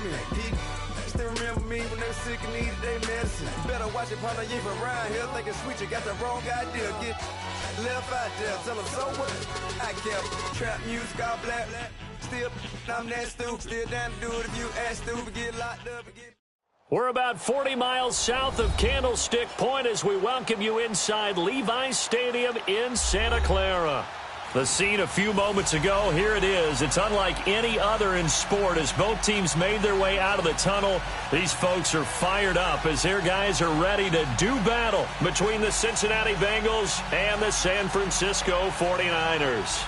me. Still remember me when they were sick and needed their medicine. Better watch it, partner, you from around here thinking sweet, you got the wrong idea. Get left out there, tell them so what? I kept trap music, all black. Still, I'm that stupid. Still down to do it if you ask stupid. Get locked up and get... We're about 40 miles south of Candlestick Point as we welcome you inside Levi's Stadium in Santa Clara. The scene a few moments ago, here it is. It's unlike any other in sport as both teams made their way out of the tunnel. These folks are fired up as their guys are ready to do battle between the Cincinnati Bengals and the San Francisco 49ers.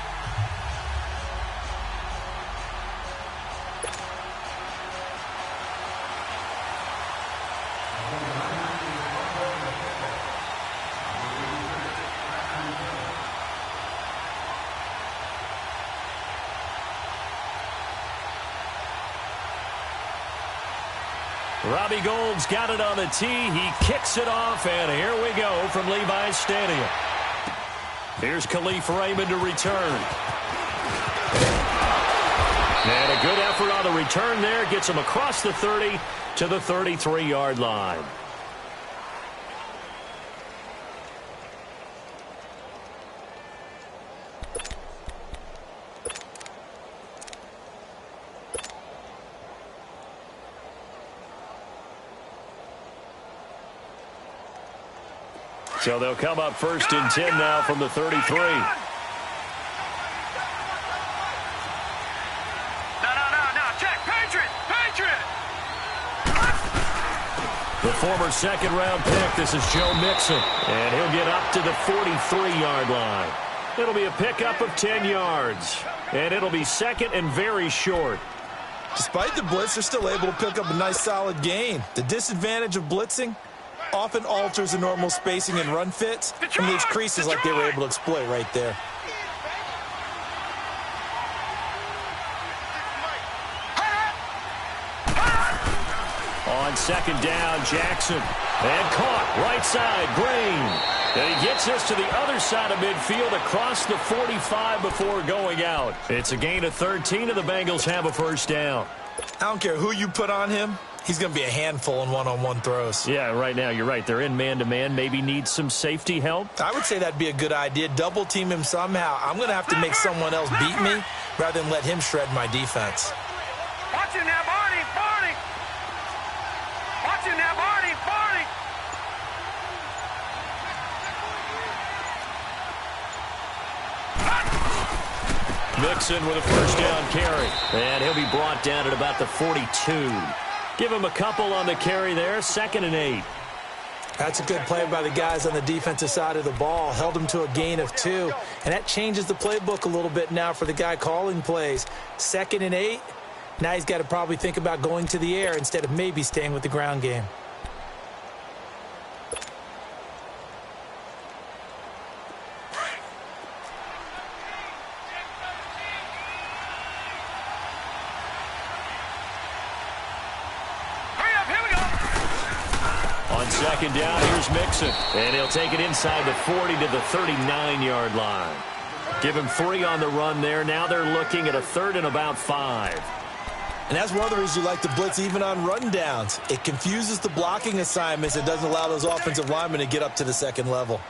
Robbie Gould's got it on the tee. He kicks it off, and here we go from Levi's Stadium. Here's Khalif Raymond to return. And a good effort on the return there. Gets him across the 30 to the 33-yard line. So they'll come up first and 10 now from the 33. No, check, Patriot. The former second-round pick, this is Joe Mixon. And he'll get up to the 43-yard line. It'll be a pickup of 10 yards. And it'll be second and very short. Despite the blitz, they're still able to pick up a nice solid gain. The disadvantage of blitzing often alters the normal spacing and run fits and leaves creases like they were able to exploit right there. On second down, Jackson. And caught right side, Green. And he gets this to the other side of midfield across the 45 before going out. It's a gain of 13, and the Bengals have a first down. I don't care who you put on him. He's going to be a handful in one-on-one throws. Yeah, right now, you're right. They're in man-to-man. Maybe need some safety help. I would say that'd be a good idea. Double-team him somehow. I'm going to have to make someone else beat me rather than let him shred my defense. Watch him now, Barney. Watch him now, Barney. Mixon with a first down carry. And he'll be brought down at about the 42. Give him a couple on the carry there. 2nd and 8. That's a good play by the guys on the defensive side of the ball. Held him to a gain of 2. And that changes the playbook a little bit now for the guy calling plays. 2nd and 8. Now he's got to probably think about going to the air instead of maybe staying with the ground game. Second down, here's Mixon. And he'll take it inside the 40 to the 39-yard line. Give him 3 on the run there. Now they're looking at a 3rd and about 5. And that's one of the reasons you like to blitz even on run downs. It confuses the blocking assignments. It doesn't allow those offensive linemen to get up to the second level.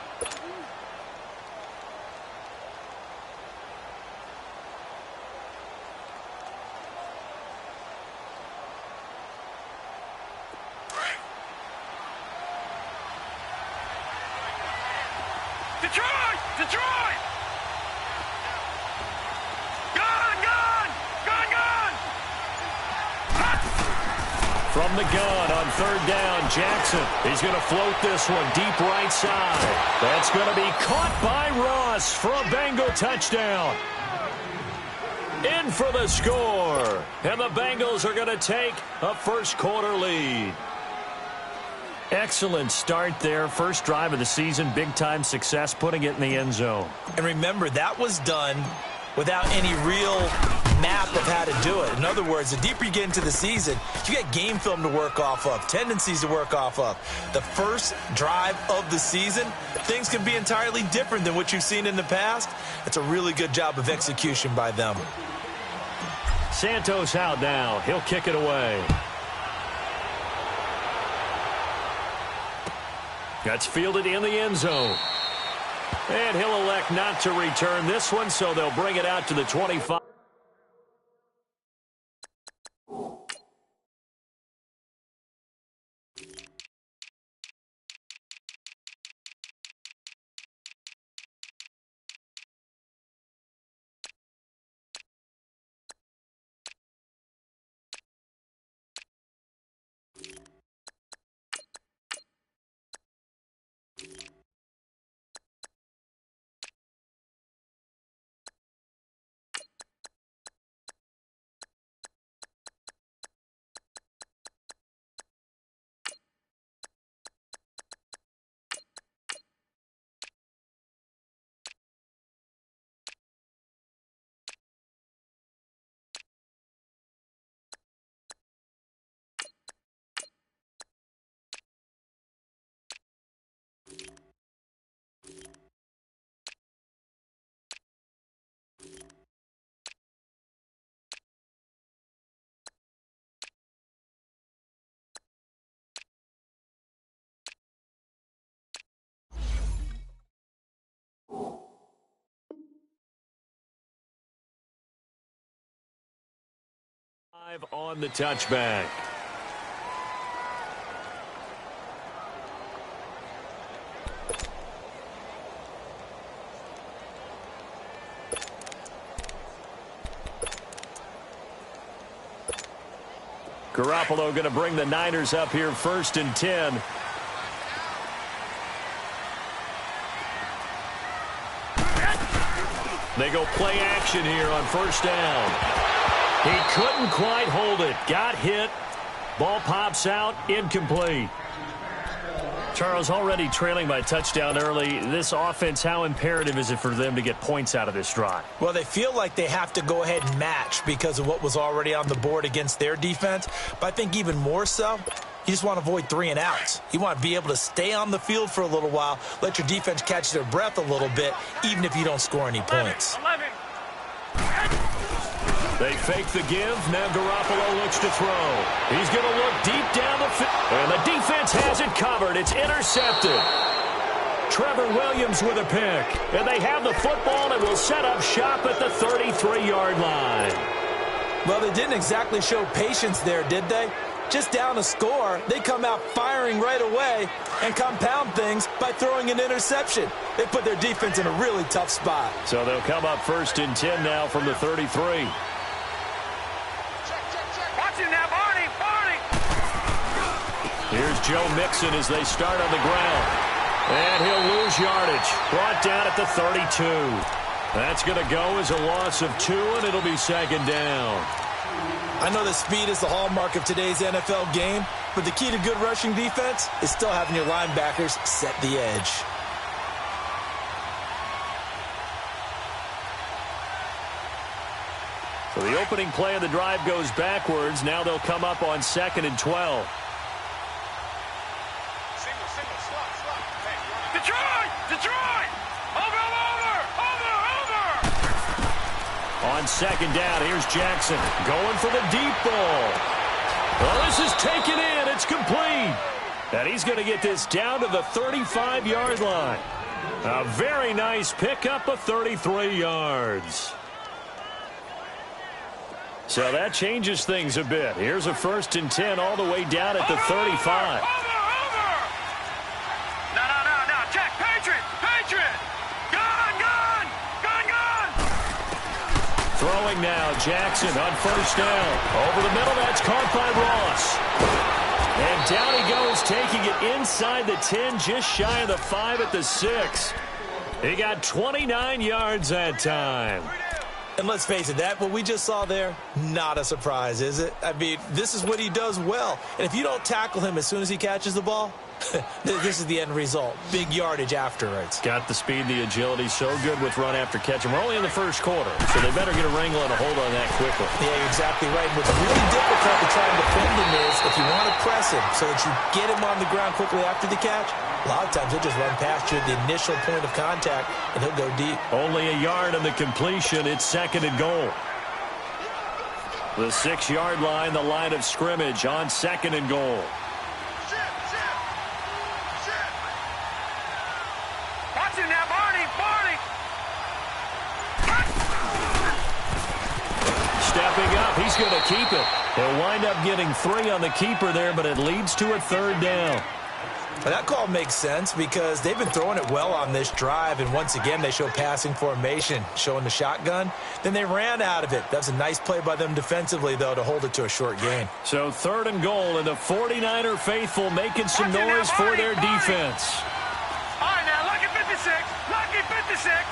Detroit! Gun! From the gun on 3rd down, Jackson. He's going to float this one deep right side. That's going to be caught by Ross for a Bengal touchdown. In for the score. And the Bengals are going to take a first-quarter lead. Excellent start there. First drive of the season. Big-time success putting it in the end zone. And remember, that was done without any real map of how to do it. In other words, the deeper you get into the season, you get game film to work off of, tendencies to work off of. The first drive of the season, things can be entirely different than what you've seen in the past. It's a really good job of execution by them. Santos out now. He'll kick it away. That's fielded in the end zone. And he'll elect not to return this one, so they'll bring it out to the 25. On the touchback. Garoppolo going to bring the Niners up here 1st and 10. They go play action here on 1st down. He couldn't quite hold it. Got hit. Ball pops out. Incomplete. Charles, already trailing by a touchdown early. This offense, how imperative is it for them to get points out of this drive? Well, they feel like they have to go ahead and match because of what was already on the board against their defense. But I think even more so, you just want to avoid 3 and outs. You want to be able to stay on the field for a little while, let your defense catch their breath a little bit, even if you don't score any points. 11. They fake the give. Now Garoppolo looks to throw. He's going to look deep down the field. And the defense has it covered. It's intercepted. Trevor Williams with a pick. And they have the football and will set up shop at the 33-yard line. Well, they didn't exactly show patience there, did they? Just down a score, they come out firing right away and compound things by throwing an interception. They put their defense in a really tough spot. So they'll come up 1st and 10 now from the 33. Here's Joe Mixon as they start on the ground. And he'll lose yardage. Brought down at the 32. That's going to go as a loss of 2, and it'll be 2nd down. I know that speed is the hallmark of today's NFL game, but the key to good rushing defense is still having your linebackers set the edge. So the opening play of the drive goes backwards. Now they'll come up on 2nd and 12. Detroit! Over! On 2nd down, here's Jackson going for the deep ball. Well, this is taken in. It's complete. And he's going to get this down to the 35-yard line. A very nice pickup of 33 yards. So that changes things a bit. Here's a 1st and 10 all the way down at the 35. Throwing now, Jackson on 1st down. Over the middle, that's caught by Ross. And down he goes, taking it inside the 10, just shy of the 5 at the 6. He got 29 yards that time. And let's face it, what we just saw there, not a surprise, is it? I mean, this is what he does well. And if you don't tackle him as soon as he catches the ball, this is the end result. Big yardage afterwards. Got the speed, the agility, so good with run after catch. And we're only in the 1st quarter, so they better get a wrangle and a hold on that quickly. Yeah, you're exactly right. What's really difficult to try and defend him is if you want to press him so that you get him on the ground quickly after the catch, a lot of times he'll just run past you at the initial point of contact, and he'll go deep. Only a yard on the completion. It's 2nd and goal. The 6-yard line, the line of scrimmage on 2nd and goal. Watch it now, Barney. Stepping up, he's going to keep it. He'll wind up getting 3 on the keeper there, but it leads to a 3rd down. Well, that call makes sense because they've been throwing it well on this drive, and once again they show passing formation, showing the shotgun. Then they ran out of it. That's a nice play by them defensively, though, to hold it to a short gain. So 3rd and goal, and the 49er faithful making some noise for their defense. All right, now, Lucky 56. Lucky 56.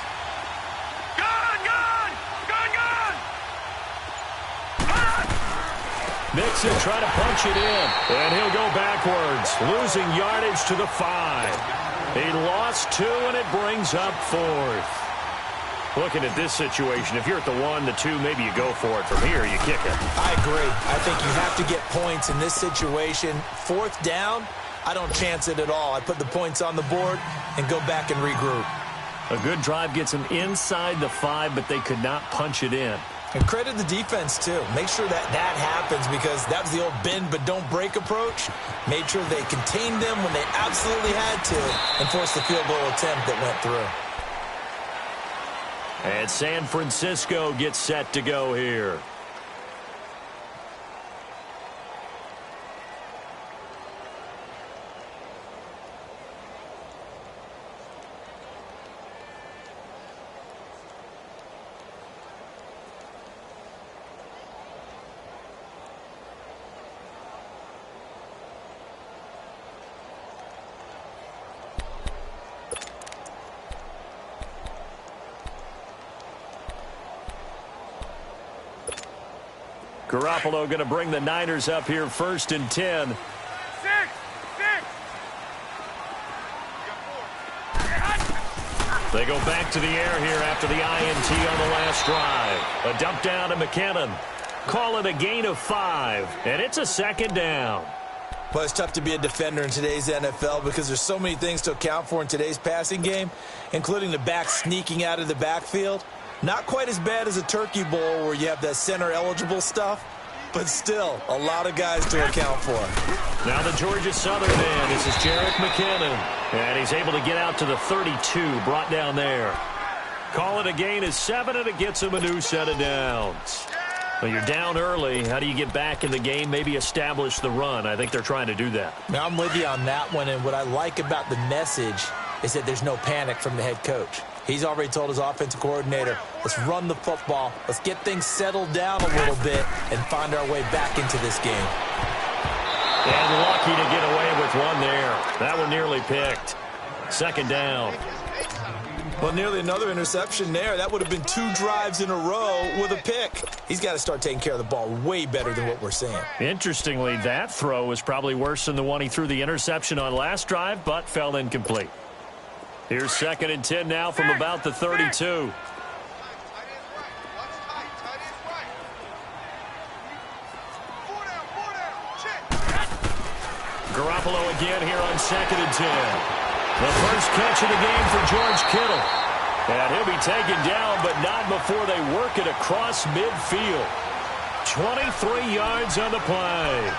Mixon trying to punch it in, and he'll go backwards, losing yardage to the 5. He lost 2, and it brings up 4th. Looking at this situation, if you're at the 1, the 2, maybe you go for it. From here, you kick it. I agree. I think you have to get points in this situation. 4th down, I don't chance it at all. I put the points on the board and go back and regroup. A good drive gets them inside the 5, but they could not punch it in. And credit the defense, too. Make sure that happens because that was the old bend but don't break approach. Made sure they contained them when they absolutely had to and forced the field goal attempt that went through. And San Francisco gets set to go here. Garoppolo going to bring the Niners up here 1st and 10. 6. They go back to the air here after the INT on the last drive. A dump down to McKinnon. Call it a gain of 5, and it's a 2nd down. Well, it's tough to be a defender in today's NFL because there's so many things to account for in today's passing game, including the back sneaking out of the backfield. Not quite as bad as a Turkey Bowl where you have that center-eligible stuff, but still a lot of guys to account for. Now the Georgia Southern man. This is Jerick McKinnon. And he's able to get out to the 32, brought down there. Call it a gain of 7, and it gets him a new set of downs. Well, you're down early. How do you get back in the game? Maybe establish the run. I think they're trying to do that. Now, I'm with you on that one, and what I like about the message is that there's no panic from the head coach. He's already told his offensive coordinator, let's run the football, let's get things settled down a little bit and find our way back into this game. And lucky to get away with one there. That one nearly picked. 2nd down. Well, nearly another interception there. That would have been 2 drives in a row with a pick. He's got to start taking care of the ball way better than what we're seeing. Interestingly, that throw was probably worse than the one he threw the interception on last drive, but fell incomplete. Here's 2nd and 10 now from about the 32. Garoppolo again here on 2nd and 10. The first catch of the game for George Kittle. And he'll be taken down, but not before they work it across midfield. 23 yards on the play.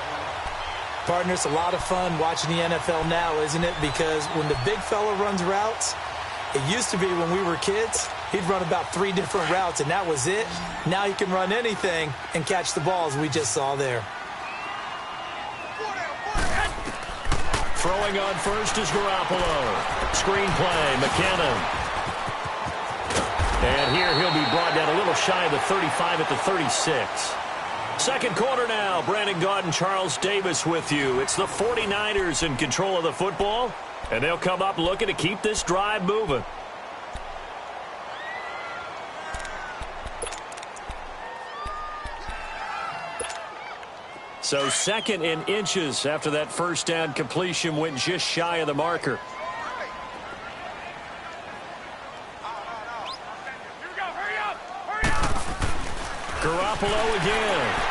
Partner, it's a lot of fun watching the NFL now, isn't it? Because when the big fella runs routes, it used to be when we were kids, he'd run about 3 different routes, and that was it. Now he can run anything and catch the balls we just saw there. Throwing on first is Garoppolo. Screen play, McKinnon. And here he'll be brought down a little shy of the 35 at the 36. Second quarter now. Brandon Gaudin and Charles Davis with you. It's the 49ers in control of the football, and they'll come up looking to keep this drive moving. So 2nd and inches after that first down completion went just shy of the marker. Garoppolo again.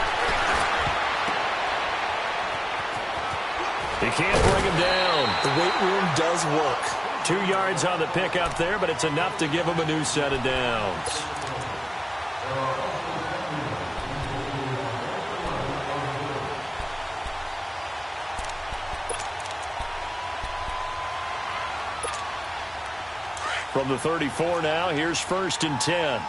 He can't bring him down. The weight room does work. 2 yards on the pickup there, but it's enough to give him a new set of downs. From the 34 now, here's 1st and 10.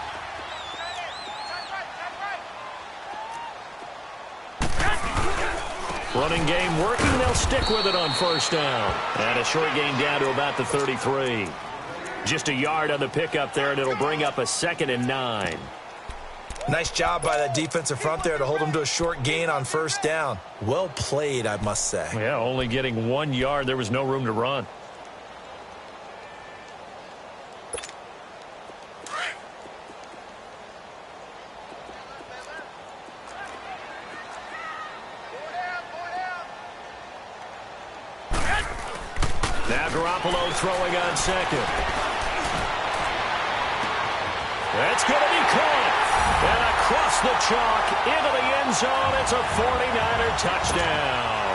Running game working. They'll stick with it on 1st down. And a short gain down to about the 33. Just a yard on the pickup there, and it'll bring up a 2nd and 9. Nice job by that defensive front there to hold him to a short gain on 1st down. Well played, I must say. Yeah, only getting 1 yard. There was no room to run. Now Garoppolo throwing on 2nd. That's going to be caught. And across the chalk into the end zone. It's a 49er touchdown.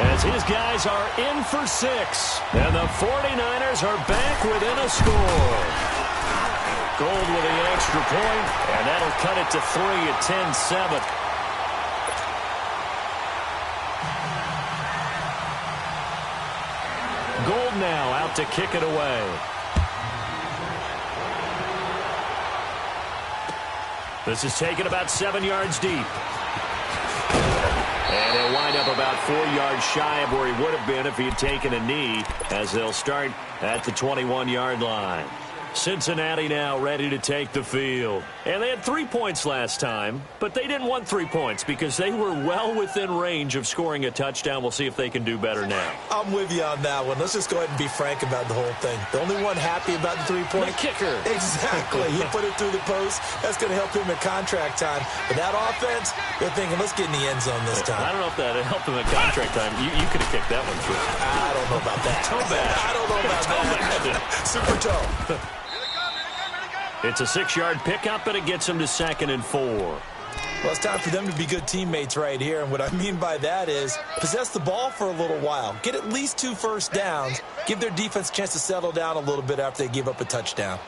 As his guys are in for 6. And the 49ers are back within a score. Gold with the extra point, and that'll cut it to 3 at 10-7. Gold now out to kick it away. This is taken about 7 yards deep. And he'll wind up about 4 yards shy of where he would have been if he had taken a knee, as they'll start at the 21-yard line. Cincinnati now ready to take the field. And they had 3 points last time, but they didn't want 3 points because they were well within range of scoring a touchdown. We'll see if they can do better now. I'm with you on that one. Let's just go ahead and be frank about the whole thing. The only one happy about the 3-point. The kicker. Exactly. He put it through the post. That's going to help him in contract time. But that offense, they're thinking, let's get in the end zone this time. I don't know if that helped him in contract time. You could have kicked that one through. I don't know about that. Toe bad. I don't know about that. Super toe. It's a 6-yard pickup, and it gets him to 2nd and 4. Well, it's time for them to be good teammates right here. And what I mean by that is possess the ball for a little while. Get at least 2 first downs. Give their defense a chance to settle down a little bit after they give up a touchdown.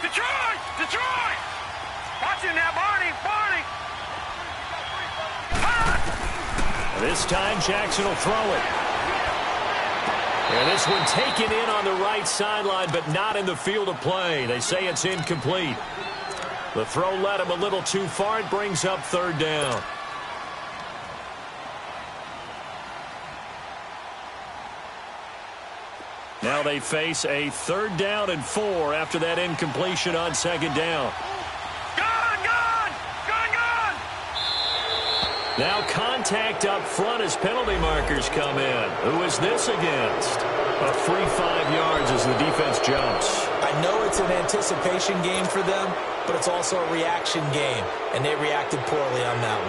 Detroit! Detroit! Watch it now, Barney! Barney! This time Jackson will throw it. And this one taken in on the right sideline, but not in the field of play. They say it's incomplete. The throw led him a little too far. It brings up 3rd down. Now they face a 3rd down and 4 after that incompletion on 2nd down. Now contact up front as penalty markers come in. Who is this against? A free 5 yards as the defense jumps. I know it's an anticipation game for them, but it's also a reaction game, and they reacted poorly on that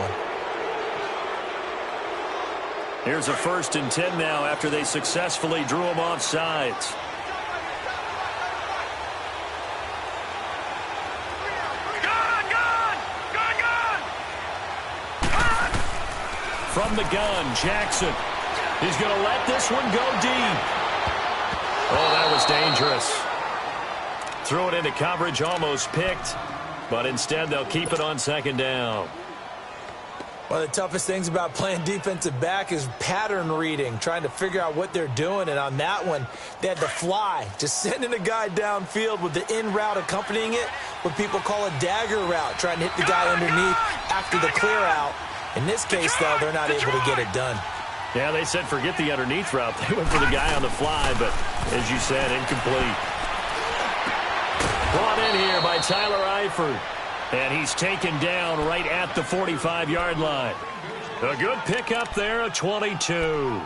one. Here's a 1st and 10 now after they successfully drew him off sides. From the gun, Jackson. He's going to let this one go deep. Oh, that was dangerous. Threw it into coverage, almost picked, but instead they'll keep it on 2nd down. One of the toughest things about playing defensive back is pattern reading, trying to figure out what they're doing. And on that one, they had to fly, just sending a guy downfield with the in route accompanying it, what people call a dagger route, trying to hit the guy underneath after the clear out. In this case, though, they're not able to get it done. Yeah, they said forget the underneath route. They went for the guy on the fly, but as you said, incomplete. Brought in here by Tyler Eifert. And he's taken down right at the 45-yard line. A good pickup there, a 22.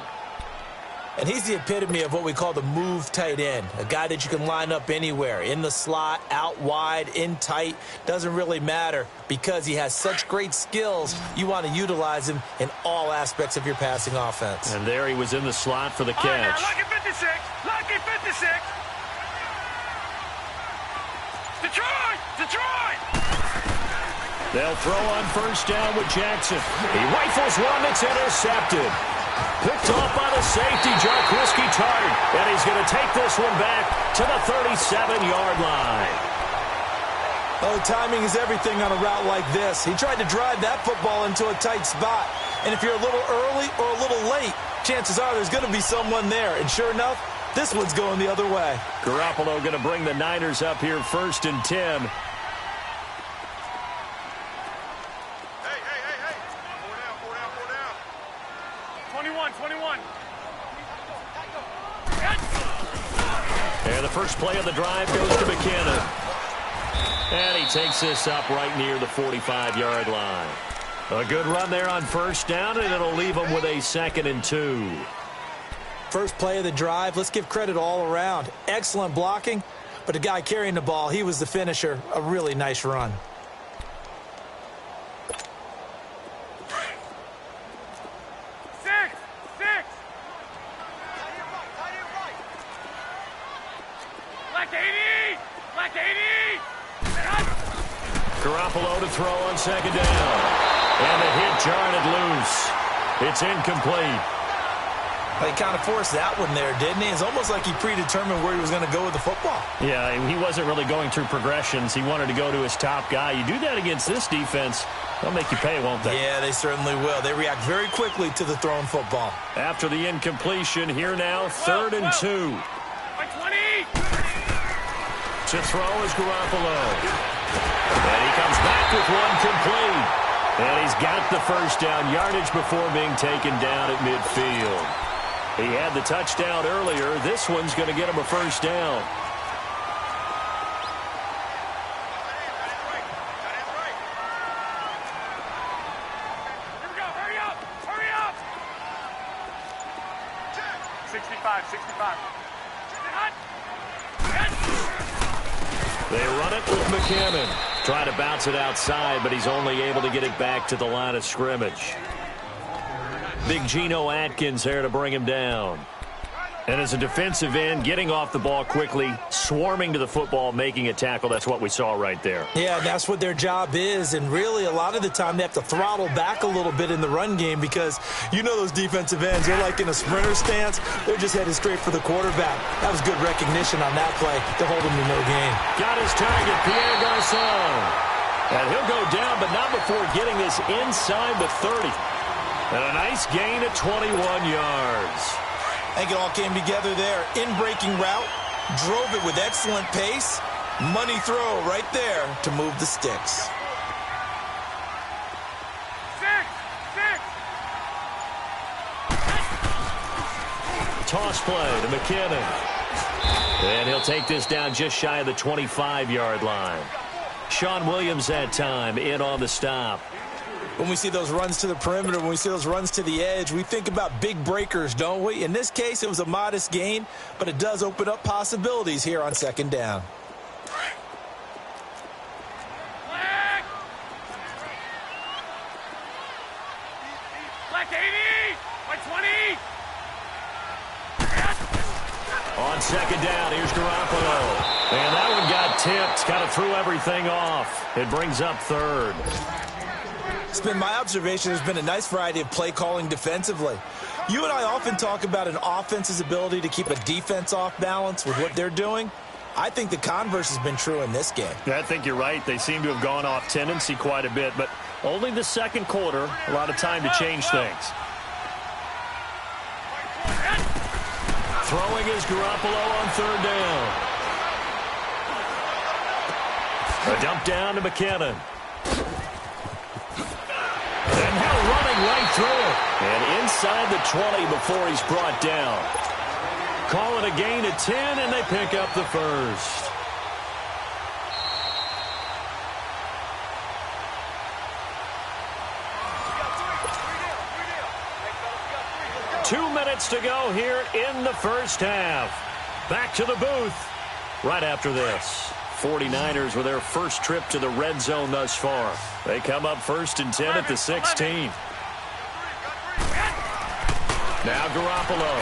And he's the epitome of what we call the move tight end, a guy that you can line up anywhere, in the slot, out wide, in tight, doesn't really matter because he has such great skills. You want to utilize him in all aspects of your passing offense. And there he was in the slot for the catch. Right, now, lucky 56, lucky 56. Detroit, Detroit. They'll throw on 1st down with Jackson. He rifles one that's intercepted. Picked off by the safety, Jaquiski Tartt. And he's going to take this one back to the 37-yard line. Oh, timing is everything on a route like this. He tried to drive that football into a tight spot. And if you're a little early or a little late, chances are there's going to be someone there. And sure enough, this one's going the other way. Garoppolo going to bring the Niners up here 1st and 10. Hey. 4 down. 21. And the first play of the drive goes to McKinnon. And he takes this up right near the 45-yard line. A good run there on 1st down, and it'll leave him with a 2nd and 2. First play of the drive, let's give credit all around. Excellent blocking, but the guy carrying the ball, he was the finisher. A really nice run. Six. Black 80. Garoppolo to throw on 2nd down. And the hit jarred it loose. It's incomplete. He kind of forced that one there, didn't he? It's almost like he predetermined where he was going to go with the football. Yeah, he wasn't really going through progressions. He wanted to go to his top guy. You do that against this defense, they'll make you pay, won't they? Yeah, they certainly will. They react very quickly to the thrown football. After the incompletion, here now, 3rd and 2. By 20. To throw is Garoppolo. And he comes back with one complete. And he's got the 1st down yardage before being taken down at midfield. He had the touchdown earlier. This one's going to get him a 1st down. Here we go. Hurry up. 65. They run it with McKinnon. Trying to bounce it outside, but he's only able to get it back to the line of scrimmage. Big Geno Atkins there to bring him down. And as a defensive end, getting off the ball quickly, swarming to the football, making a tackle, that's what we saw right there. Yeah, that's what their job is, and really a lot of the time they have to throttle back a little bit in the run game because you know those defensive ends, they're like in a sprinter stance. They're just headed straight for the quarterback. That was good recognition on that play to hold him to no gain. Got his target, Pierre Garçon. And he'll go down, but not before getting this inside the 30. And a nice gain at 21 yards. I think it all came together there. In-breaking route, drove it with excellent pace. Money throw right there to move the sticks. 6. Toss play to McKinnon. And he'll take this down just shy of the 25-yard line. Sean Williams that time in on the stop. When we see those runs to the perimeter, when we see those runs to the edge, we think about big breakers, don't we? In this case, it was a modest gain, but it does open up possibilities here on 2nd down. Black 80. By 20. On 2nd down, here's Garoppolo. And that one got tipped, kind of threw everything off. It brings up 3rd. It's been my observation there's been a nice variety of play calling defensively. You and I often talk about an offense's ability to keep a defense off balance with what they're doing. I think the converse has been true in this game. I think you're right. They seem to have gone off tendency quite a bit, but only the 2nd quarter, a lot of time to change things. Throwing is Garoppolo on 3rd down. A dump down to McKinnon. And now running right through it. And inside the 20 before he's brought down. Call it a gain of 10, and they pick up the 1st. Two minutes to go here in the 1st half. Back to the booth right after this. 49ers with their first trip to the red zone thus far. They come up 1st and 10 at the 16. Now Garoppolo.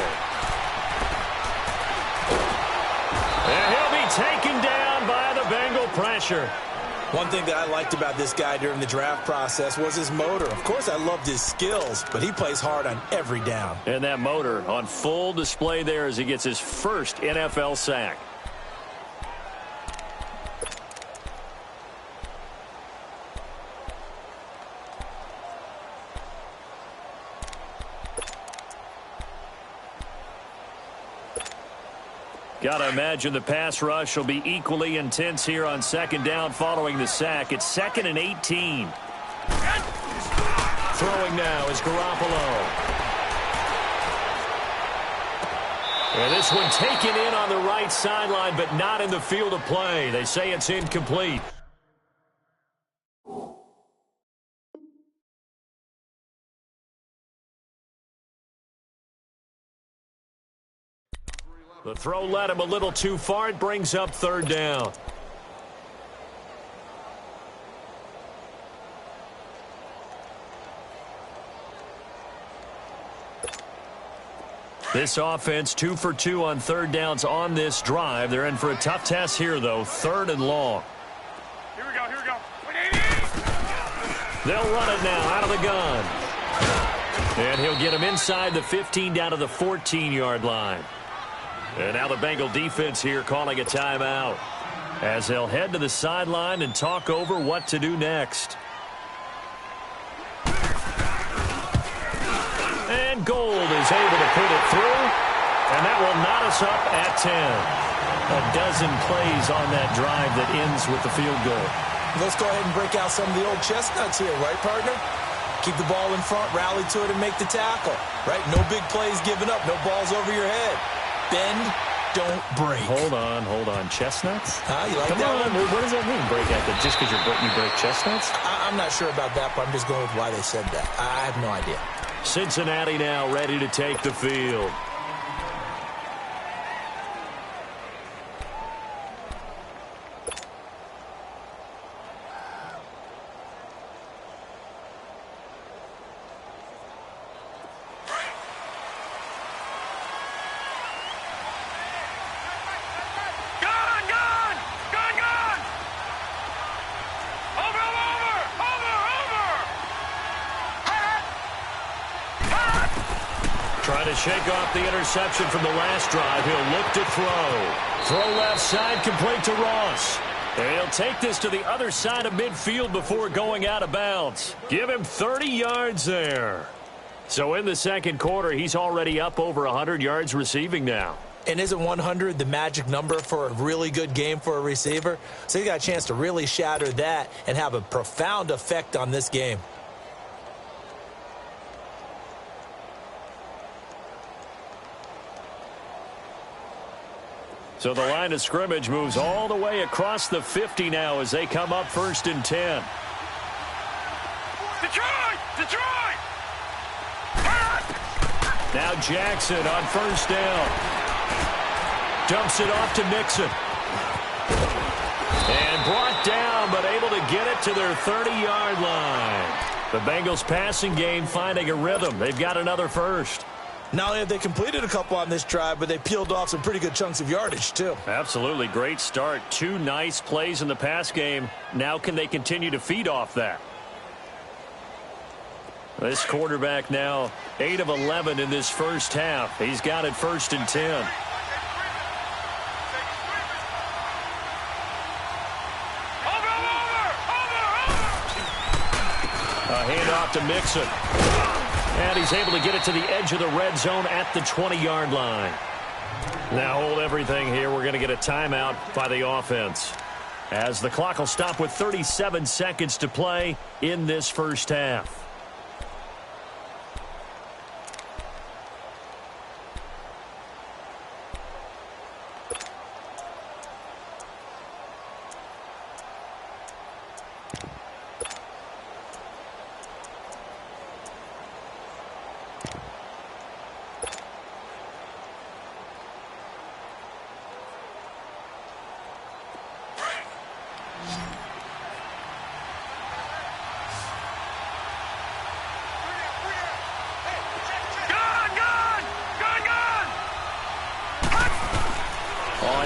And he'll be taken down by the Bengal pressure. One thing that I liked about this guy during the draft process was his motor. Of course, I loved his skills, but he plays hard on every down. And that motor on full display there as he gets his first NFL sack. Got to imagine the pass rush will be equally intense here on second down following the sack. It's 2nd and 18. Throwing now is Garoppolo. And this one taken in on the right sideline, but not in the field of play. They say it's incomplete. The throw led him a little too far. It brings up 3rd down. This offense 2 for 2 on 3rd downs on this drive. They're in for a tough test here, though. 3rd and long. Here we go, here we go. They'll run it now out of the gun. And he'll get him inside the 15 down to the 14-yard line. And now the Bengal defense here calling a timeout as they'll head to the sideline and talk over what to do next. And Gould is able to put it through, and that will knot us up at 10. A dozen plays on that drive that ends with the field goal. Let's go ahead and break out some of the old chestnuts here, right, partner? Keep the ball in front, rally to it, and make the tackle, right? No big plays given up, no balls over your head. Bend, don't break. Hold on. Chestnuts? You like Come that on. one? What does that mean, break out? Just because you break chestnuts? I'm not sure about that, but I'm just going with why they said that. I have no idea. Cincinnati now ready to take the field. Trying to shake off the interception from the last drive. He'll look to throw. Throw left side, complete to Ross. And he'll take this to the other side of midfield before going out of bounds. Give him 30 yards there. So in the second quarter, he's already up over 100 yards receiving now. And isn't 100 the magic number for a really good game for a receiver? So he got a chance to really shatter that and have a profound effect on this game. So the line of scrimmage moves all the way across the 50 now as they come up 1st and 10. Detroit! Now Jackson on 1st down. Dumps it off to Mixon. And brought down, but able to get it to their 30-yard line. The Bengals passing game finding a rhythm. They've got another first. Not only have they completed a couple on this drive, but they peeled off some pretty good chunks of yardage, too. Absolutely. Great start. 2 nice plays in the pass game. Now can they continue to feed off that? This quarterback now 8 of 11 in this first half. He's got it 1st and 10. A handoff to Mixon. And he's able to get it to the edge of the red zone at the 20-yard line. Now hold everything here. We're going to get a timeout by the offense, as the clock will stop with 37 seconds to play in this first half.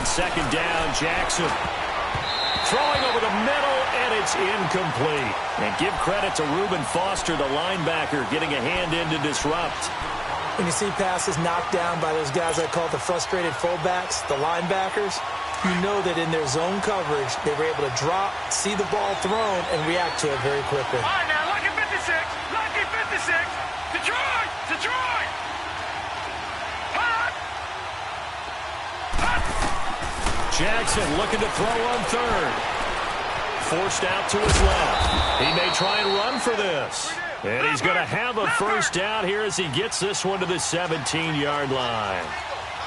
Second down, Jackson. Throwing over the middle, and it's incomplete. And give credit to Reuben Foster, the linebacker, getting a hand in to disrupt. When you see passes knocked down by those guys I call the frustrated fullbacks, the linebackers, you know that in their zone coverage, they were able to drop, see the ball thrown, and react to it very quickly. All right, now, lucky 56, lucky 56. Detroit! Hot! Jackson looking to throw on third. Forced out to his left. He may try and run for this. And he's going to have a first down here as he gets this one to the 17-yard line.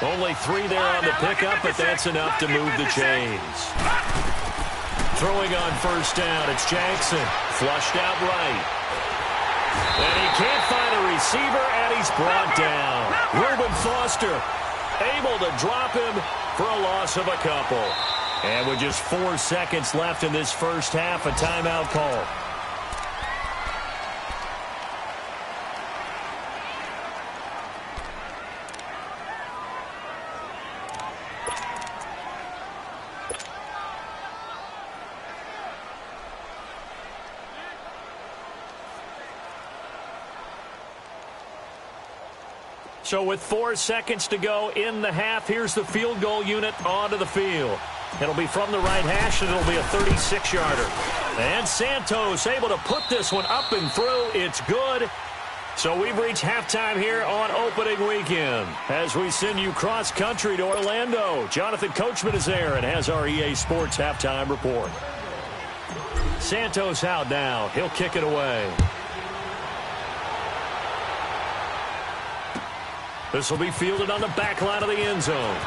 Only 3 there on the pickup, but that's enough to move the chains. Throwing on first down, it's Jackson. Flushed out right. And he can't find a receiver, and he's brought down. Reuben Foster able to drop him for a loss of a couple. And with just 4 seconds left in this first half, a timeout call. So with 4 seconds to go in the half, here's the field goal unit onto the field. It'll be from the right hash, and it'll be a 36-yarder. And Santos able to put this one up and through. It's good. So we've reached halftime here on opening weekend. As we send you cross-country to Orlando, Jonathan Coachman is there and has our EA Sports halftime report. Santos out now. He'll kick it away. This will be fielded on the back line of the end zone.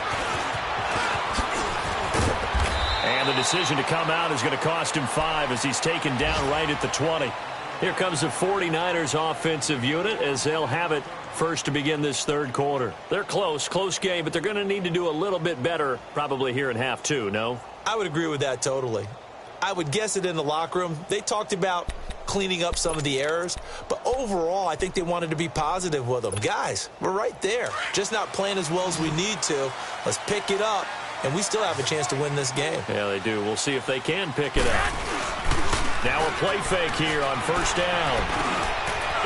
And the decision to come out is going to cost him 5 as he's taken down right at the 20. Here comes the 49ers offensive unit as they'll have it first to begin this third quarter. They're close game, but they're going to need to do a little bit better probably here in half 2, no? I would agree with that totally. I would guess it in the locker room. They talked about cleaning up some of the errors, but overall, I think they wanted to be positive with them. Guys, we're right there. Just not playing as well as we need to. Let's pick it up, and we still have a chance to win this game. Yeah, they do. We'll see if they can pick it up. Now a play fake here on first down.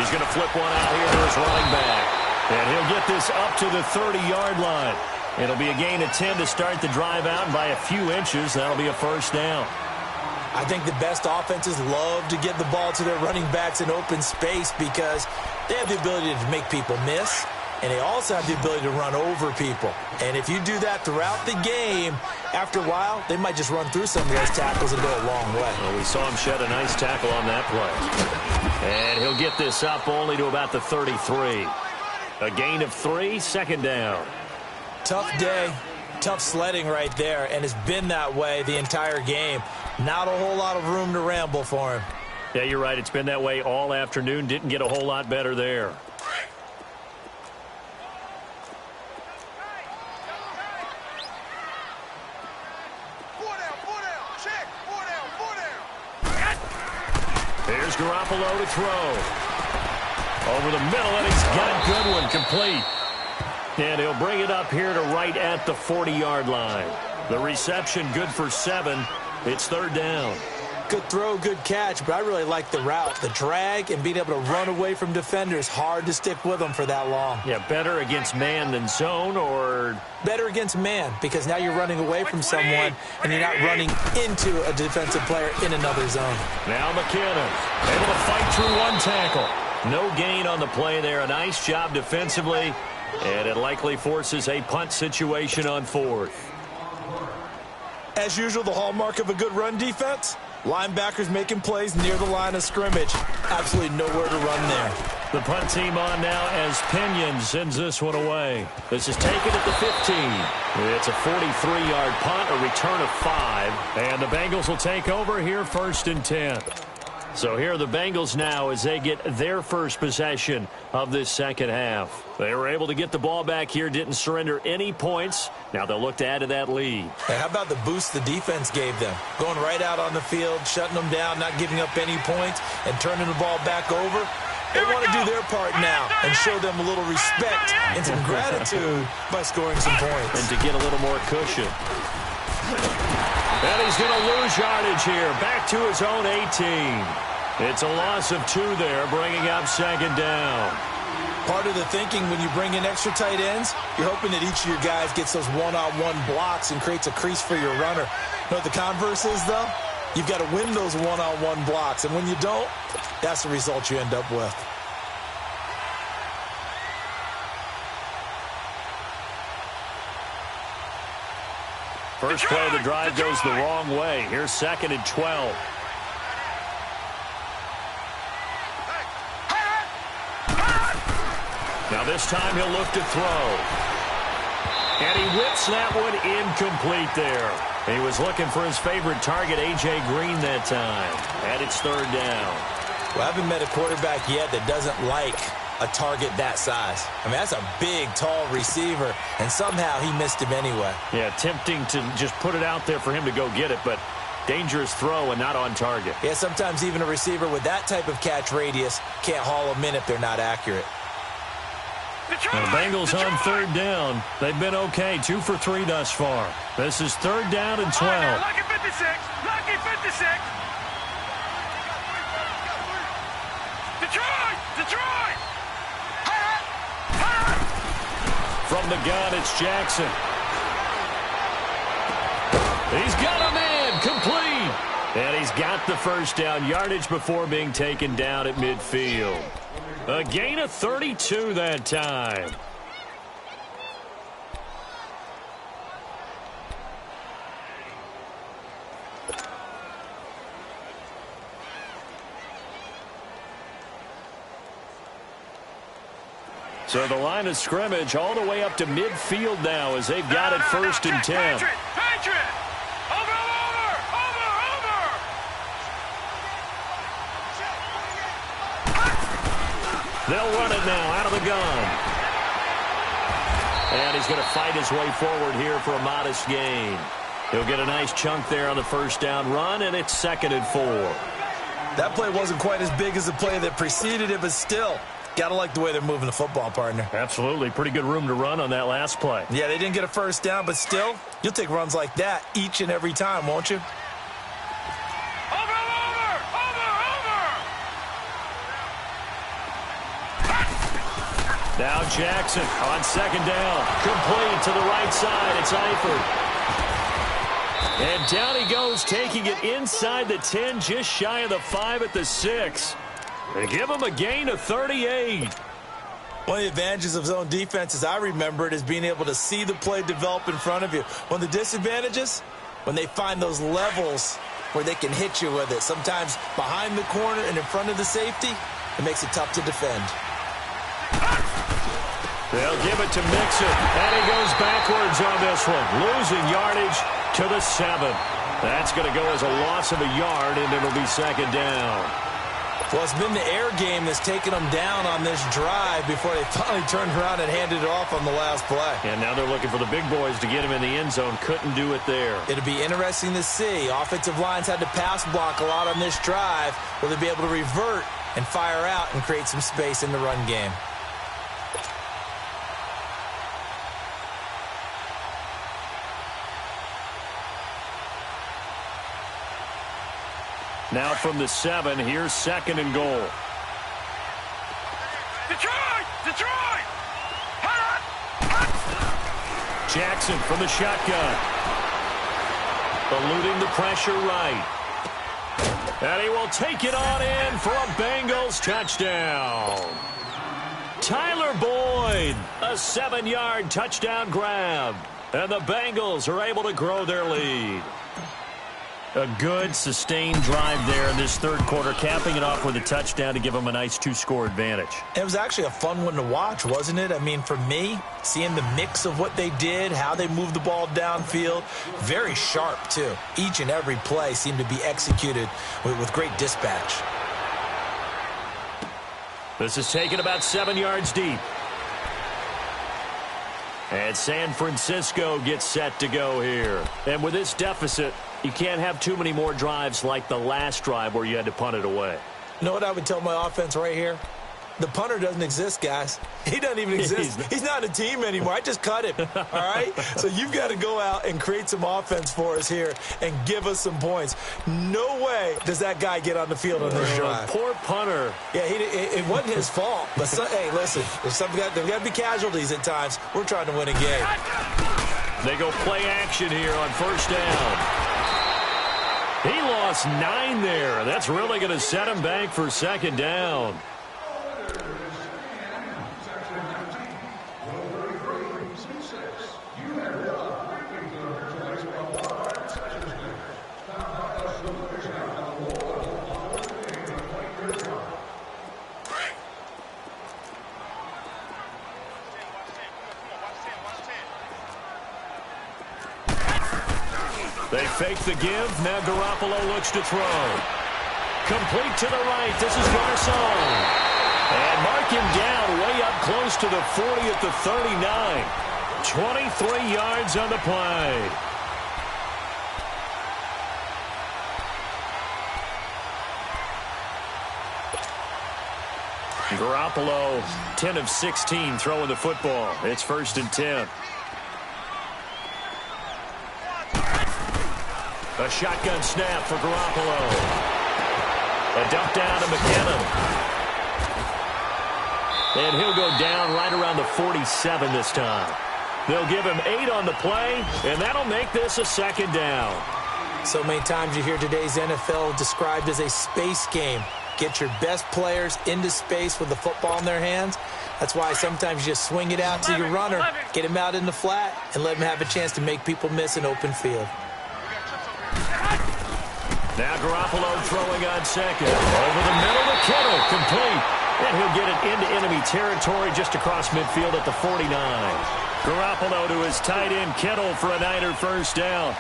He's going to flip one out here to his running back, and he'll get this up to the 30-yard line. It'll be a gain of 10 to start the drive out, and by a few inches, that'll be a first down. I think the best offenses love to get the ball to their running backs in open space because they have the ability to make people miss, and they also have the ability to run over people. And if you do that throughout the game, after a while, they might just run through some of those tackles and go a long way. Well, we saw him shed a nice tackle on that play. And he'll get this up only to about the 33. A gain of 3, second down. Tough day, tough sledding right there, and it's been that way the entire game. Not a whole lot of room to ramble for him. Yeah, you're right. It's been that way all afternoon. Didn't get a whole lot better there. Here's Garoppolo to throw. Over the middle, and he's got Goodwin complete. And he'll bring it up here to right at the 40-yard line. The reception good for 7. It's third down. Good throw, good catch, but I really like the route. The drag and being able to run away from defenders. Hard to stick with them for that long. Yeah, better against man than zone, or? Better against man, because now you're running away from someone and you're not running into a defensive player in another zone. Now McKinnon able to fight through one tackle. No gain on the play there. A nice job defensively, and it likely forces a punt situation on 4th. As usual, the hallmark of a good run defense, linebackers making plays near the line of scrimmage. Absolutely nowhere to run there. The punt team on now as Pinion sends this one away. This is taken at the 15. It's a 43-yard punt, a return of 5. And the Bengals will take over here first and 10. So here are the Bengals now as they get their first possession of this second half. They were able to get the ball back here, didn't surrender any points. Now they'll look to add to that lead. And how about the boost the defense gave them? Going right out on the field, shutting them down, not giving up any points, and turning the ball back over. They want to do their part now and show them a little respect and some gratitude by scoring some points. And to get a little more cushion. And he's going to lose yardage here. Back to his own 18. It's a loss of 2 there, bringing up second down. Part of the thinking when you bring in extra tight ends, you're hoping that each of your guys gets those one-on-one blocks and creates a crease for your runner. You know what the converse is, though? You've got to win those one-on-one blocks, and when you don't, that's the result you end up with. First play of the drive goes the wrong way. Here's 2nd and 12. Now this time he'll look to throw. And he whips that one incomplete there. He was looking for his favorite target, A.J. Green, that time. And it's 3rd down. Well, I haven't met a quarterback yet that doesn't like a target that size. I mean, that's a big, tall receiver, and somehow he missed him anyway. Yeah, tempting to just put it out there for him to go get it, but dangerous throw and not on target. Yeah, sometimes even a receiver with that type of catch radius can't haul them in if they're not accurate. The Bengals on 3rd down. They've been okay, 2 for 3 thus far. This is 3rd down and 12. Lucky 56. Lucky 56. Detroit! Detroit! From the gun, it's Jackson. He's got a man, complete. And he's got the first down, yardage before being taken down at midfield. A gain of 32 that time. So the line of scrimmage all the way up to midfield now as they've got it 1st and 10. Patriot! Over! They'll run it now out of the gun. And he's going to fight his way forward here for a modest gain. He'll get a nice chunk there on the first down run, and it's 2nd and 4. That play wasn't quite as big as the play that preceded it, but still, got to like the way they're moving the football, partner. Absolutely. Pretty good room to run on that last play. Yeah, they didn't get a first down, but still, you'll take runs like that each and every time, won't you? Now Jackson on 2nd down. Complete to the right side. It's Eifert. And down he goes, taking it inside the 10, just shy of the 5 at the 6. They give him a gain of 38. One of the advantages of zone defense, as I remember it, is being able to see the play develop in front of you. One of the disadvantages, when they find those levels where they can hit you with it. Sometimes behind the corner and in front of the safety, it makes it tough to defend. They'll give it to Mixon, and he goes backwards on this one, losing yardage to the 7. That's going to go as a loss of a yard, and it'll be 2nd down. Well, it's been the air game that's taken them down on this drive before they finally turned around and handed it off on the last play. And now they're looking for the big boys to get him in the end zone. Couldn't do it there. It'll be interesting to see. Offensive lines had to pass block a lot on this drive. Will they be able to revert and fire out and create some space in the run game? Now from the 7, here's 2nd and goal. Detroit! Detroit! Jackson from the shotgun. Eluding the pressure right. And he will take it on in for a Bengals touchdown. Tyler Boyd, a 7-yard touchdown grab. And the Bengals are able to grow their lead. A good, sustained drive there in this 3rd quarter, capping it off with a touchdown to give them a nice 2-score advantage. It was actually a fun one to watch, wasn't it? I mean, for me, seeing the mix of what they did, how they moved the ball downfield, very sharp, too. Each and every play seemed to be executed with great dispatch. This is taken about 7 yards deep. And San Francisco gets set to go here. And with this deficit, you can't have too many more drives like the last drive where you had to punt it away. You know what I would tell my offense right here? The punter doesn't exist, guys. He doesn't even exist. He's not a team anymore. I just cut him, all right? So you've got to go out and create some offense for us here and give us some points. No way does that guy get on the field on this drive. Poor punter. Yeah, it wasn't his fault. But, hey, listen, there's got to be casualties at times. We're trying to win a game. They go play action here on 1st down. He lost 9 there. That's really going to set him back for 2nd down. They fake the give. Now Garoppolo looks to throw. Complete to the right. This is Garcon. And mark him down way up close to the 40 at the 39. 23 yards on the play. Garoppolo, 10 of 16 throwing the football. It's 1st and 10. A shotgun snap for Garoppolo. A dump down to McKinnon. And he'll go down right around the 47 this time. They'll give him 8 on the play, and that'll make this a 2nd down. So many times you hear today's NFL described as a space game. Get your best players into space with the football in their hands. That's why sometimes you just swing it out to your runner, get him out in the flat, and let him have a chance to make people miss an open field. Now Garoppolo throwing on 2nd. Over the middle to Kittle, complete. And he'll get it into enemy territory just across midfield at the 49. Garoppolo to his tight end Kittle for a Niner 1st down.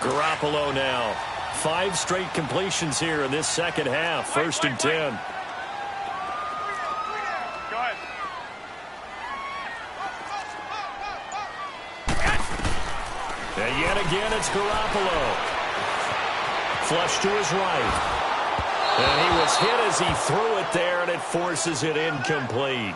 Garoppolo now. 5 straight completions here in this 2nd half. 1st and 10. Go ahead. And yet again, it's Garoppolo. Flush to his right. And he was hit as he threw it there, and it forces it incomplete.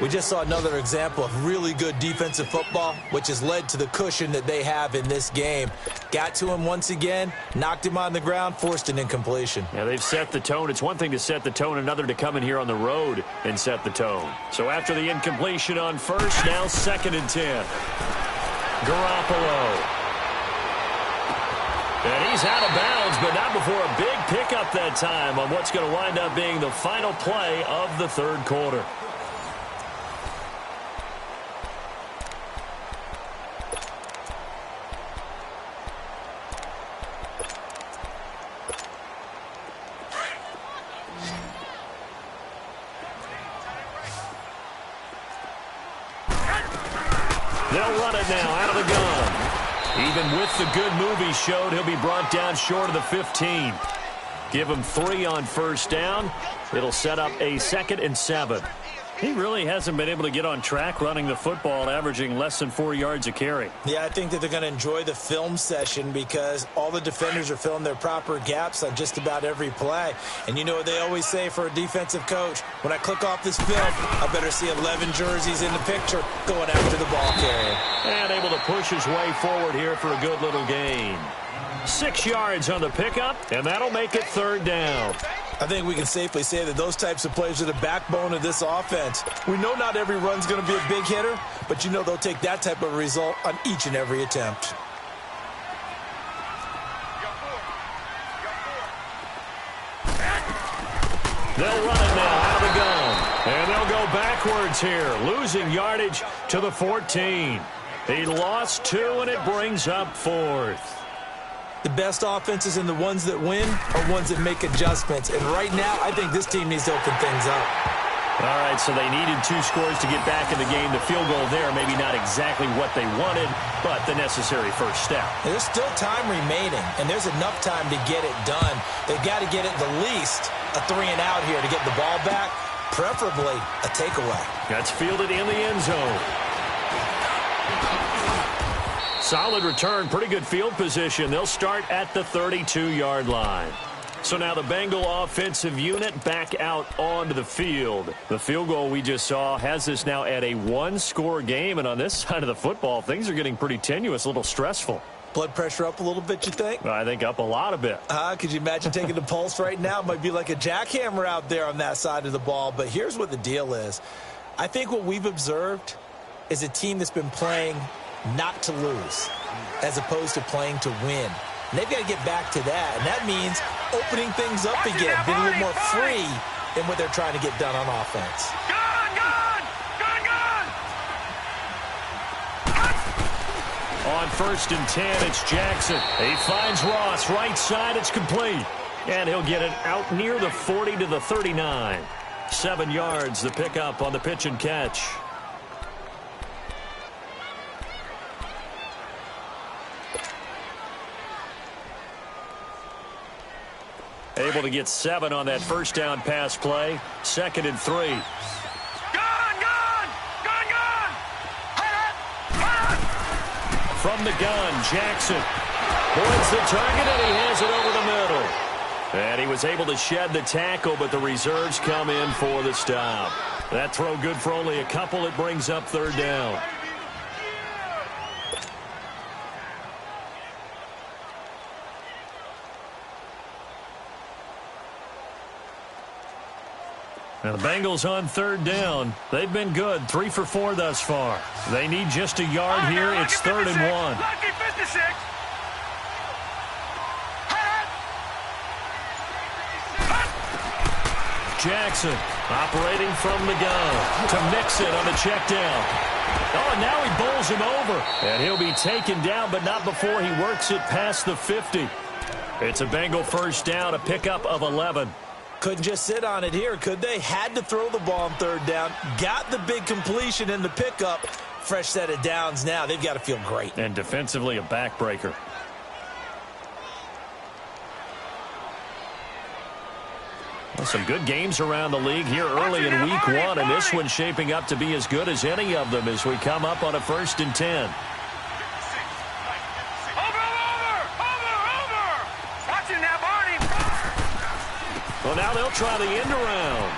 We just saw another example of really good defensive football, which has led to the cushion that they have in this game. Got to him once again, knocked him on the ground, forced an incompletion. Yeah, they've set the tone. It's one thing to set the tone, another to come in here on the road and set the tone. So after the incompletion on 1st, now 2nd and 10. Garoppolo. And he's out of bounds, but not before a big pickup that time on what's going to wind up being the final play of the 3rd quarter. They'll run it now out of the gun. Even with the good move he showed, he'll be brought down short of the 15. Give him 3 on 1st down. It'll set up a 2nd and 7. He really hasn't been able to get on track running the football, averaging less than 4 yards a carry. Yeah, I think that they're going to enjoy the film session because all the defenders are filling their proper gaps on just about every play. And you know what they always say for a defensive coach? When I click off this film, I better see 11 jerseys in the picture going after the ball carrier. And able to push his way forward here for a good little gain. 6 yards on the pickup, and that'll make it 3rd down. I think we can safely say that those types of plays are the backbone of this offense. We know not every run's going to be a big hitter, but you know they'll take that type of result on each and every attempt. They'll run it now out of the gun. And they'll go backwards here, losing yardage to the 14. He lost 2, and it brings up 4th. The best offenses and the ones that win are ones that make adjustments. And right now, I think this team needs to open things up. All right, so they needed 2 scores to get back in the game. The field goal there, maybe not exactly what they wanted, but the necessary first step. There's still time remaining, and there's enough time to get it done. They've got to get at the least a 3-and-out here to get the ball back, preferably a takeaway. That's fielded in the end zone. Solid return, pretty good field position. They'll start at the 32-yard line. So now the Bengal offensive unit back out onto the field. The field goal we just saw has us now at a 1-score game, and on this side of the football, things are getting pretty tenuous, a little stressful. Blood pressure up a little bit, you think? I think up a lot a bit. Could you imagine taking the pulse right now? It might be like a jackhammer out there on that side of the ball, but here's what the deal is. I think what we've observed is a team that's been playing not to lose as opposed to playing to win. And they've got to get back to that, and that means opening things up again, being a little more free in what they're trying to get done on offense. On 1st and 10, it's Jackson. He finds Ross, right side, it's complete. And he'll get it out near the 40 to the 39. 7 yards, the pickup on the pitch and catch. Able to get 7 on that first down pass play. 2nd and 3. Gone! From the gun, Jackson points the target, and he has it over the middle. And he was able to shed the tackle, but the reserves come in for the stop. That throw good for only a couple. It brings up 3rd down. Now the Bengals on 3rd down. They've been good, 3 for 4 thus far. They need just a yard here. It's 3rd and 1. Lucky 56. Jackson operating from the gun to Mixon on the check down. Oh, and now he bowls him over. And he'll be taken down, but not before he works it past the 50. It's a Bengal first down, a pickup of 11. Couldn't just sit on it here, could they? Had to throw the ball on 3rd down. Got the big completion in the pickup. Fresh set of downs now. They've got to feel great. And defensively, a backbreaker. Well, some good games around the league here early in week 1, and this one's shaping up to be as good as any of them as we come up on a 1st and 10. Over! Watching that, Barney! Well, now they'll try the end around.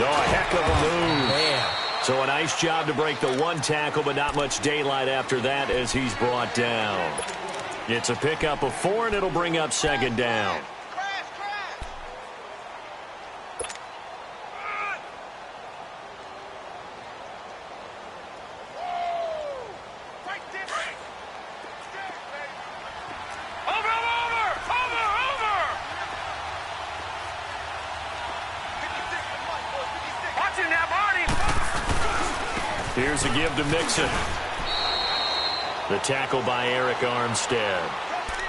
Oh, a heck of a move. Man. So a nice job to break the 1 tackle, but not much daylight after that as he's brought down. It's a pickup of 4, and it'll bring up 2nd down. Here's a give to Mixon. The tackle by Eric Armstead.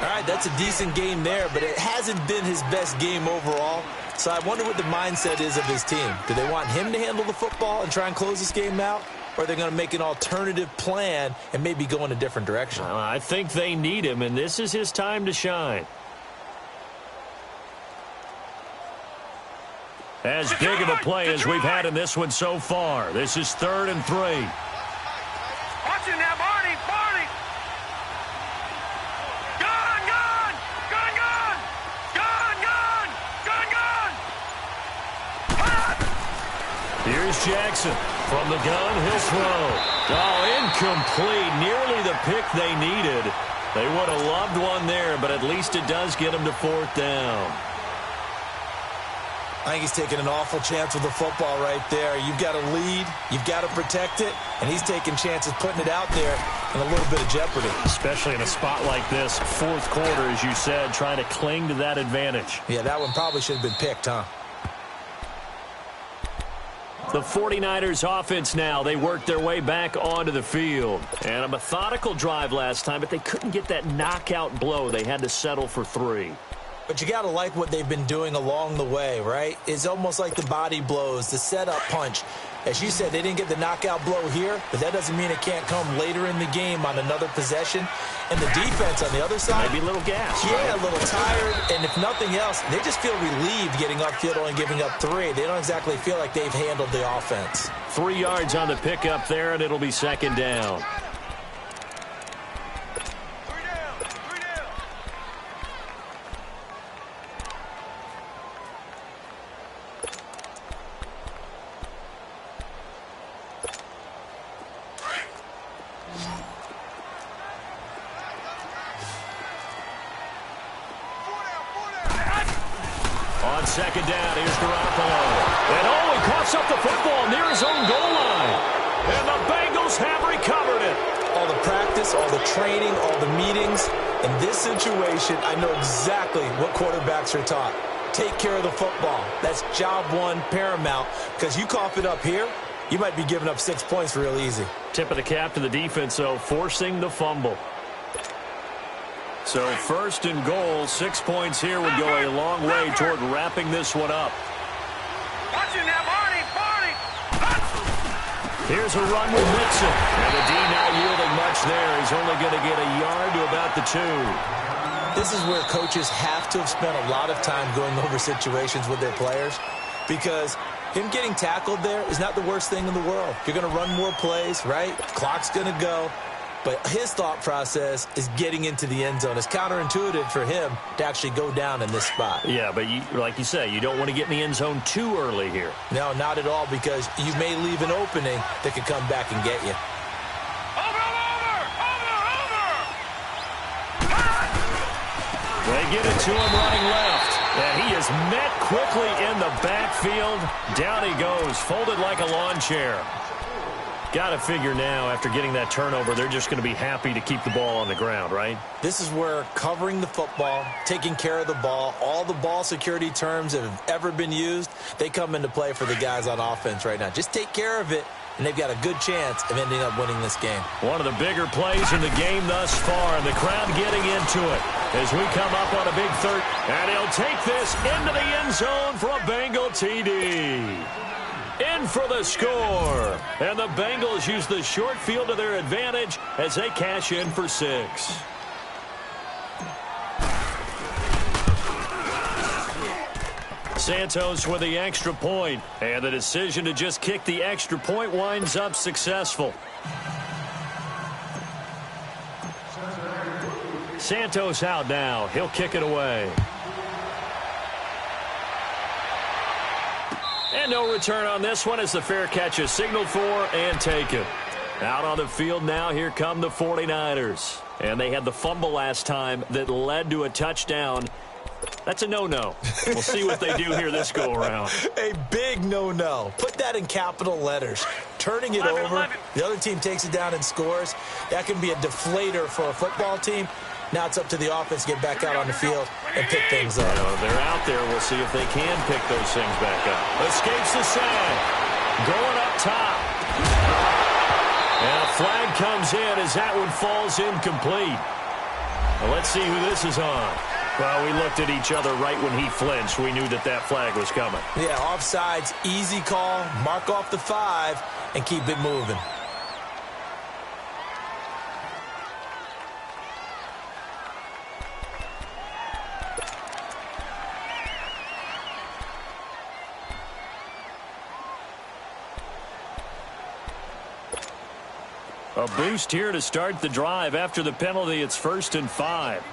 All right, that's a decent game there, but it hasn't been his best game overall. So I wonder what the mindset is of his team. Do they want him to handle the football and try and close this game out? Or are they going to make an alternative plan and maybe go in a different direction? I think they need him, and this is his time to shine. As big of a play as we've had in this one so far. This is 3rd and 3. Watching that, Barney! Gone! Here's Jackson. From the gun, he'll throw. Oh, incomplete. Nearly the pick they needed. They would have loved one there, but at least it does get them to 4th down. I think he's taking an awful chance with the football right there. You've got to lead. You've got to protect it. And he's taking chances putting it out there in a little bit of jeopardy. Especially in a spot like this, 4th quarter, as you said, trying to cling to that advantage. Yeah, that one probably should have been picked, huh? The 49ers offense now, they worked their way back onto the field. And a methodical drive last time, but they couldn't get that knockout blow. They had to settle for 3. But you got to like what they've been doing along the way, right? It's almost like the body blows, the setup punch. As you said, they didn't get the knockout blow here, but that doesn't mean it can't come later in the game on another possession. And the defense on the other side, maybe a little gas. Yeah, right? A little tired. And if nothing else, they just feel relieved getting upfield, only giving up 3. They don't exactly feel like they've handled the offense. 3 yards on the pickup there, and it'll be 2nd down. On 2nd down, here's Garoppolo. And he coughs up the football near his own goal line. And the Bengals have recovered it. All the practice, all the training, all the meetings. In this situation, I know exactly what quarterbacks are taught. Take care of the football. That's job 1 paramount. Because you cough it up here, you might be giving up 6 points real easy. Tip of the cap to the defense, though, forcing the fumble. So 1st and goal, 6 points here would go a long way toward wrapping this one up. Watching that, Barney! Here's a run with Mixon. And the D not yielding much there. He's only going to get a yard to about the 2. This is where coaches have to have spent a lot of time going over situations with their players, because him getting tackled there is not the worst thing in the world. You're going to run more plays, right? Clock's going to go. But his thought process is getting into the end zone. It's counterintuitive for him to actually go down in this spot. Yeah, but like you say, you don't want to get in the end zone too early here. No, not at all, because you may leave an opening that could come back and get you. They get it to him running left. And he is met quickly in the backfield. Down he goes, folded like a lawn chair. Got to figure now, after getting that turnover, they're just going to be happy to keep the ball on the ground, right? This is where covering the football, taking care of the ball, all the ball security terms that have ever been used, they come into play for the guys on offense right now. Just take care of it, and they've got a good chance of ending up winning this game. One of the bigger plays in the game thus far, and the crowd getting into it as we come up on a big third. And he'll take this into the end zone for a Bengal TD. In for the score. And the Bengals use the short field to their advantage as they cash in for 6. Santos with the extra point, and the decision to just kick the extra point winds up successful. Santos out now. He'll kick it away. And no return on this one as the fair catch is signaled for and taken. Out on the field now, here come the 49ers. And they had the fumble last time that led to a touchdown. That's a no-no. We'll see what they do here this go-around. A big no-no. Put that in capital letters. Turning it over, the other team takes it down and scores. That can be a deflator for a football team. Now it's up to the offense to get back out on the field and pick things up. They're out there. We'll see if they can pick those things back up. Escapes the sack. Going up top. And a flag comes in as that one falls incomplete. Well, let's see who this is on. Well, we looked at each other right when he flinched. We knew that that flag was coming. Yeah, offsides, easy call. Mark off the 5 and keep it moving. A boost here to start the drive. After the penalty, it's 1st and 5.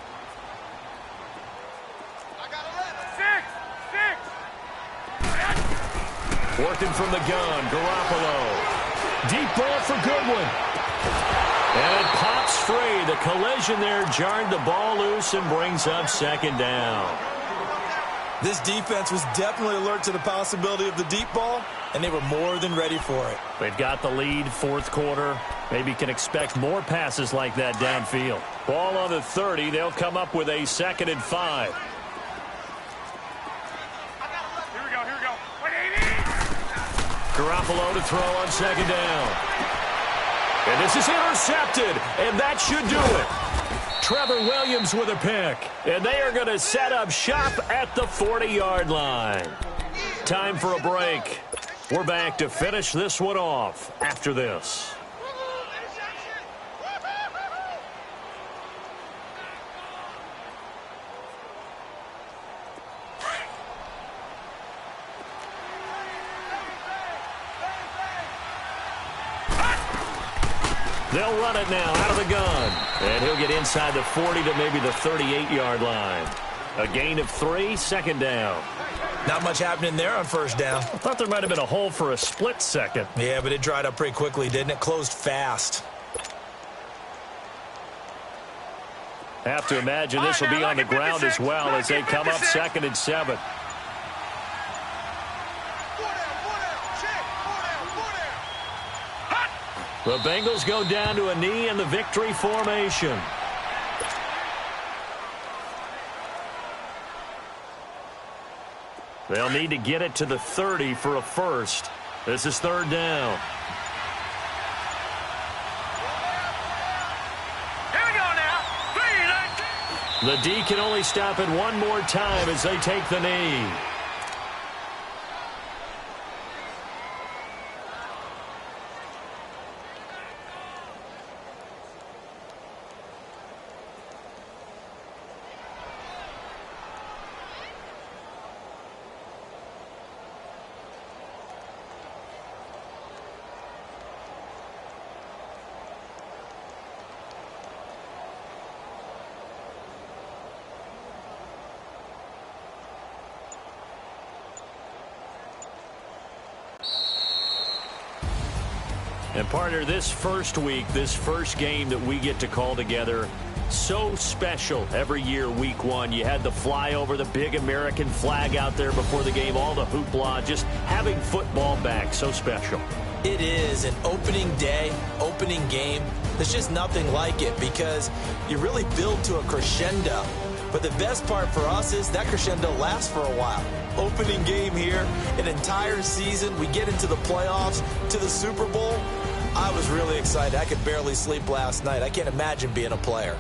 Working from the gun, Garoppolo. Deep ball for Goodwin. And it pops free. The collision there jarred the ball loose and brings up 2nd down. This defense was definitely alert to the possibility of the deep ball, and they were more than ready for it. They've got the lead, 4th quarter. Maybe can expect more passes like that downfield. Ball on the 30. They'll come up with a 2nd and 5. Here we go. Garoppolo to throw on 2nd down. And this is intercepted, and that should do it. Trevor Williams with a pick, and they are going to set up shop at the 40-yard line. Time for a break. We're back to finish this one off after this. They'll run it now out of the gun. And he'll get inside the 40 to maybe the 38-yard line. A gain of 3, 2nd down. Not much happening there on 1st down. I thought there might have been a hole for a split second. Yeah, but it dried up pretty quickly, didn't it? Closed fast. Have to imagine this will be on the ground as well as they come up 2nd and 7. The Bengals go down to a knee in the victory formation. They'll need to get it to the 30 for a first. This is 3rd down. Here we go now. 3, 19. The D can only stop it one more time as they take the knee. And partner, this first week, this first game that we get to call together, so special every year, week one. You had the flyover, the big American flag out there before the game, all the hoopla, just having football back, so special. It is an opening day, opening game. There's just nothing like it because you really build to a crescendo. But the best part for us is that crescendo lasts for a while. Opening game here, an entire season. We get into the playoffs, to the Super Bowl. I was really excited. I could barely sleep last night. I can't imagine being a player.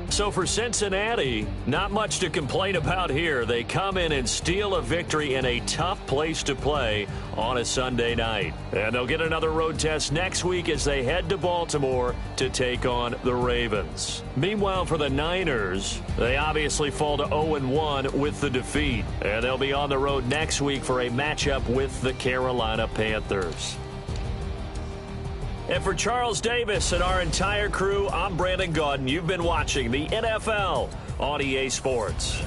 So for Cincinnati, not much to complain about here. They come in and steal a victory in a tough place to play on a Sunday night. And they'll get another road test next week as they head to Baltimore to take on the Ravens. Meanwhile, for the Niners, they obviously fall to 0-1 with the defeat. And they'll be on the road next week for a matchup with the Carolina Panthers. And for Charles Davis and our entire crew, I'm Brandon Gaudin. You've been watching the NFL on EA Sports.